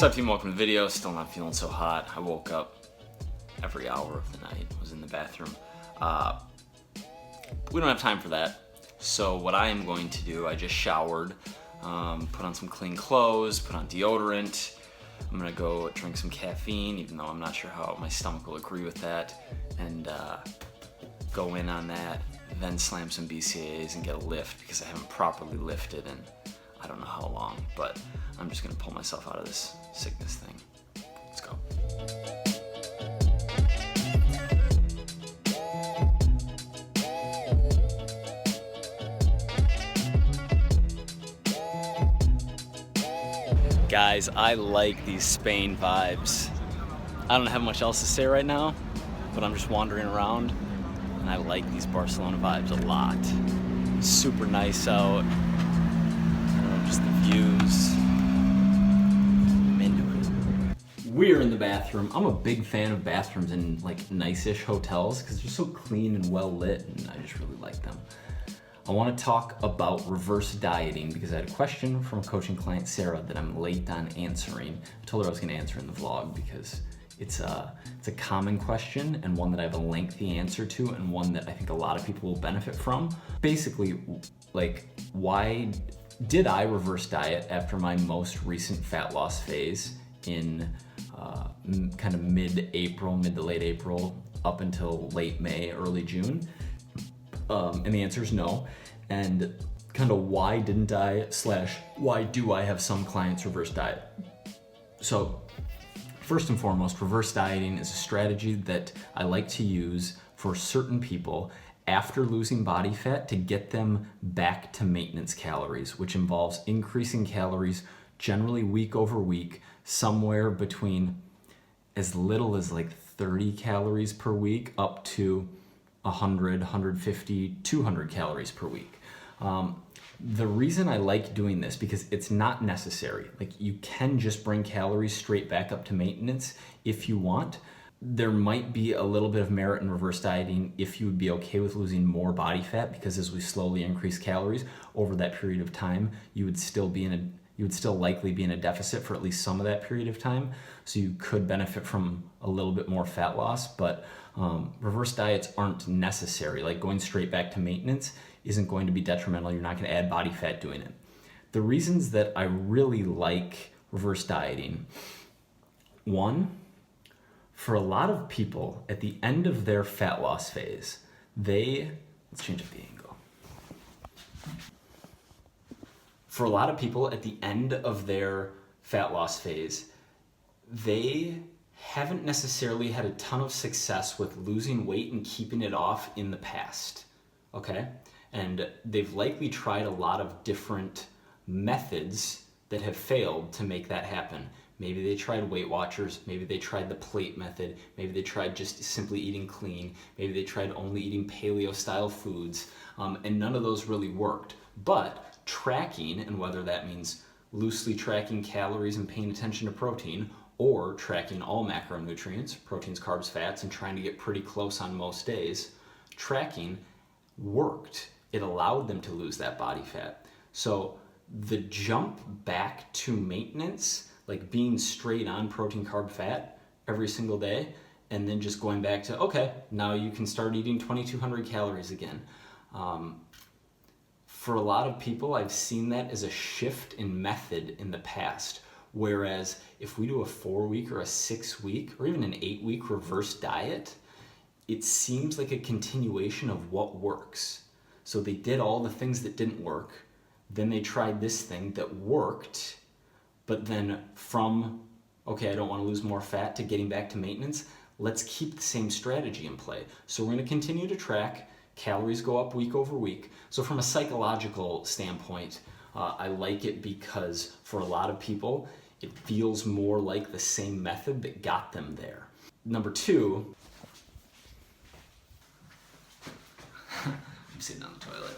What's up team, welcome to the video. Still not feeling so hot. I woke up every hour of the night, was in the bathroom. We don't have time for that. So what I am going to do, I just showered, put on some clean clothes, put on deodorant. I'm gonna go drink some caffeine, even though I'm not sure how my stomach will agree with that, and go in on that, then slam some BCAAs and get a lift because I haven't properly lifted in I don't know how long, but I'm just gonna pull myself out of this sickness thing. Let's go. Guys, I like these Spain vibes. I don't have much else to say right now, but I'm just wandering around and I like these Barcelona vibes a lot. Super nice out. Just the views. I'm into it. We're in the bathroom. I'm a big fan of bathrooms in like nice-ish hotels because they're so clean and well lit, and I just really like them. I want to talk about reverse dieting because I had a question from a coaching client, Sarah, that I'm late on answering. I told her I was going to answer in the vlog because it's a common question and one that I have a lengthy answer to and one that I think a lot of people will benefit from. Basically, like, why did I reverse diet after my most recent fat loss phase in kind of mid-April, mid to late April, up until late May, early June? And the answer is no. And kind of why didn't I / why do I have some clients reverse diet? So first and foremost, reverse dieting is a strategy that I like to use for certain people after losing body fat to get them back to maintenance calories, which involves increasing calories generally week over week, somewhere between as little as like 30 calories per week up to 100, 150, 200 calories per week. The reason I like doing this, because it's not necessary. Like, you can just bring calories straight back up to maintenance if you want. There might be a little bit of merit in reverse dieting if you would be okay with losing more body fat, because as we slowly increase calories over that period of time, you would still likely be in a deficit for at least some of that period of time. So you could benefit from a little bit more fat loss, but reverse diets aren't necessary. Like, going straight back to maintenance isn't going to be detrimental. You're not going to add body fat doing it. The reasons that I really like reverse dieting: one, for a lot of people at the end of their fat loss phase, let's change up the angle. For a lot of people at the end of their fat loss phase, they haven't necessarily had a ton of success with losing weight and keeping it off in the past, okay? And they've likely tried a lot of different methods that have failed to make that happen. Maybe they tried Weight Watchers, maybe they tried the plate method, maybe they tried just simply eating clean, maybe they tried only eating paleo-style foods, and none of those really worked. But tracking, and whether that means loosely tracking calories and paying attention to protein, or tracking all macronutrients, proteins, carbs, fats, and trying to get pretty close on most days, tracking worked. It allowed them to lose that body fat. So the jump back to maintenance, like being straight on protein, carb, fat every single day, and then just going back to, okay, now you can start eating 2,200 calories again. For a lot of people, I've seen that as a shift in method in the past. Whereas if we do a 4-week or a 6-week or even an 8-week reverse diet, it seems like a continuation of what works. So they did all the things that didn't work, then they tried this thing that worked, but then from, okay, I don't want to lose more fat, to getting back to maintenance, let's keep the same strategy in play. So we're going to continue to track, calories go up week over week. So from a psychological standpoint, I like it because for a lot of people, it feels more like the same method that got them there. Number two, I'm sitting on the toilet.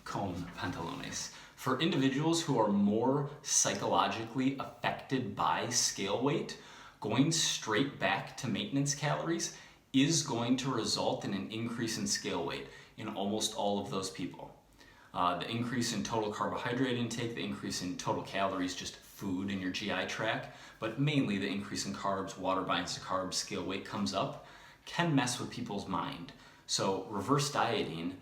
Con pantalones. For individuals who are more psychologically affected by scale weight, going straight back to maintenance calories is going to result in an increase in scale weight in almost all of those people. The increase in total carbohydrate intake, the increase in total calories just food in your GI tract, but mainly the increase in carbs, water binds to carbs, scale weight comes up, can mess with people's mind. So reverse dieting,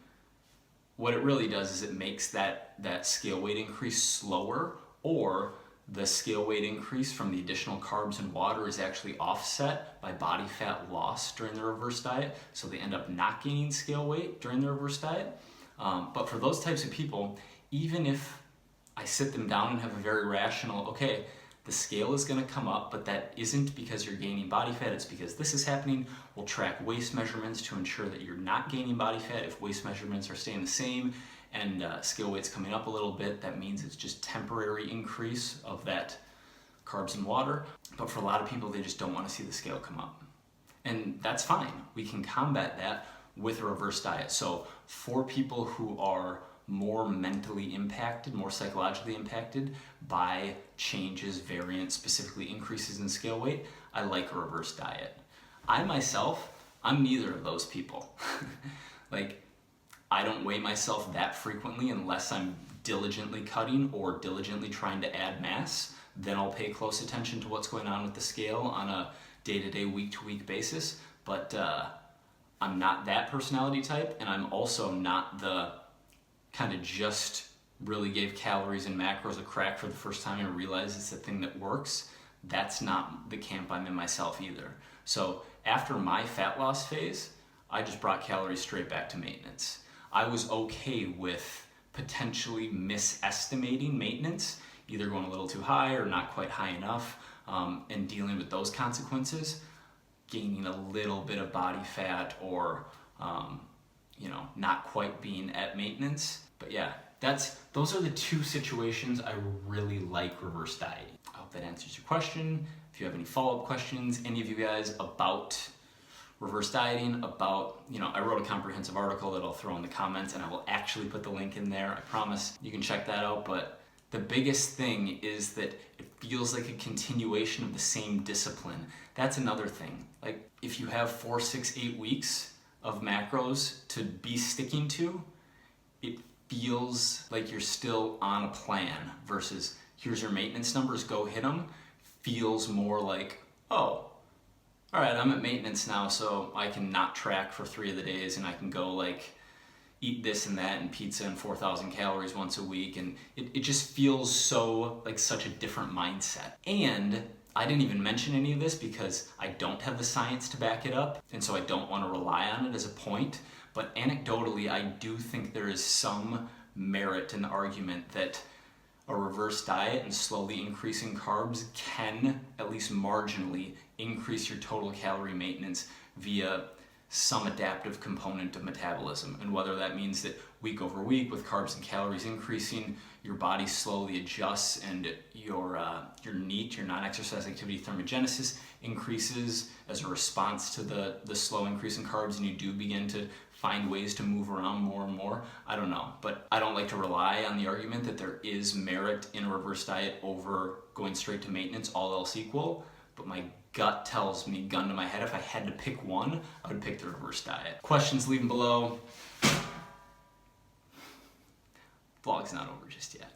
what it really does is it makes that scale weight increase slower, or the scale weight increase from the additional carbs and water is actually offset by body fat loss during the reverse diet, so they end up not gaining scale weight during the reverse diet. But for those types of people, even if I sit them down and have a very rational, okay, the scale is going to come up, but that isn't because you're gaining body fat, it's because this is happening. We'll track waist measurements to ensure that you're not gaining body fat. If waist measurements are staying the same and scale weight's coming up a little bit, that means it's just temporary increase of that carbs and water. But for a lot of people, they just don't want to see the scale come up. And that's fine. We can combat that with a reverse diet. So for people who are more mentally impacted, more psychologically impacted by changes, variants, specifically increases in scale weight, I like a reverse diet. I myself, I'm neither of those people. Like, I don't weigh myself that frequently unless I'm diligently cutting or diligently trying to add mass. Then I'll pay close attention to what's going on with the scale on a day-to-day, week-to-week basis. But I'm not that personality type, and I'm also not the kind of just really gave calories and macros a crack for the first time and realized it's the thing that works. That's not the camp I'm in myself either. So after my fat loss phase, I just brought calories straight back to maintenance. I was okay with potentially misestimating maintenance, either going a little too high or not quite high enough, and dealing with those consequences, gaining a little bit of body fat or not quite being at maintenance. But yeah, those are the two situations I really like reverse dieting. I hope that answers your question. If you have any follow-up questions, any of you guys about reverse dieting, I wrote a comprehensive article that I'll throw in the comments, and I will actually put the link in there. I promise you can check that out. But the biggest thing is that it feels like a continuation of the same discipline. That's another thing. Like, if you have 4, 6, 8 weeks of macros to be sticking to, it feels like you're still on a plan versus here's your maintenance numbers, go hit them. Feels more like, oh, all right, I'm at maintenance now, so I can not track for 3 of the days and I can go eat this and that and pizza and 4,000 calories once a week. And it just feels so like such a different mindset. And I didn't even mention any of this because I don't have the science to back it up, and so I don't want to rely on it as a point. But anecdotally, I do think there is some merit in the argument that a reverse diet and slowly increasing carbs can, at least marginally, increase your total calorie maintenance via some adaptive component of metabolism. And whether that means that week over week with carbs and calories increasing, your body slowly adjusts and your NEAT, your non-exercise activity thermogenesis, increases as a response to the slow increase in carbs, and you do begin to find ways to move around more and more. I don't know, but I don't like to rely on the argument that there is merit in a reverse diet over going straight to maintenance, all else equal. But my gut tells me, gun to my head, if I had to pick one, I would pick the reverse diet. Questions, leave them below. Vlog's not over just yet.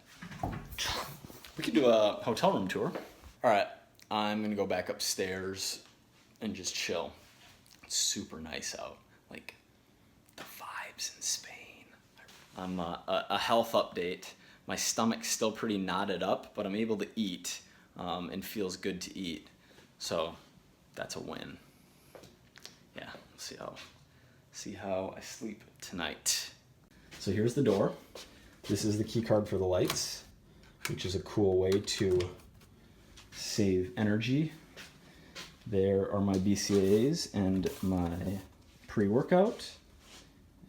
We could do a hotel room tour. All right, I'm gonna go back upstairs and just chill. It's super nice out. Like, the vibes in Spain. A health update. My stomach's still pretty knotted up, but I'm able to eat, and feels good to eat. So that's a win. Yeah, we'll see how I sleep tonight. So here's the door. This is the key card for the lights, which is a cool way to save energy. There are my BCAAs and my pre-workout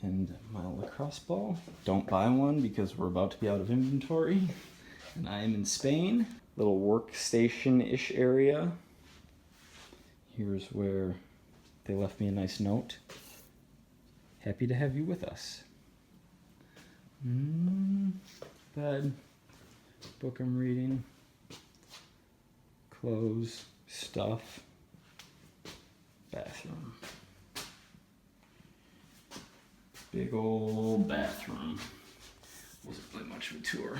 and my lacrosse ball. Don't buy one because we're about to be out of inventory. And I am in Spain. Little workstation-ish area. Here's where they left me a nice note. Happy to have you with us. Bed, book I'm reading, clothes, stuff, bathroom. Big old bathroom. Wasn't really much of a tour.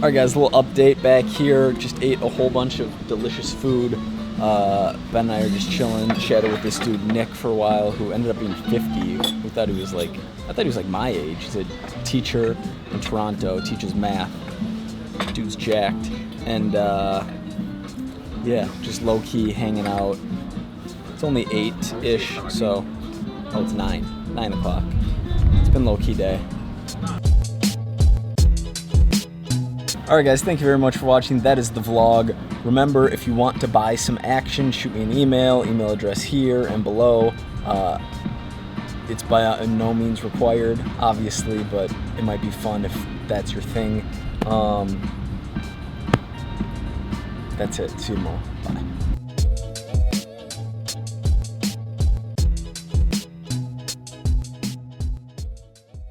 All right, guys, a little update back here. Just ate a whole bunch of delicious food. Ben and I are just chilling, chatted with this dude Nick for a while, who ended up being 50. We thought he was like, I thought he was like my age. He's a teacher in Toronto, teaches math. Dude's jacked, and yeah, just low key hanging out. It's only 8-ish, so it's 9 o'clock. It's been low key day. Alright guys, thank you very much for watching. That is the vlog. Remember, if you want to buy some action, shoot me an email address here and below. It's by no means required, obviously, but it might be fun if that's your thing. That's it. See you tomorrow. Bye.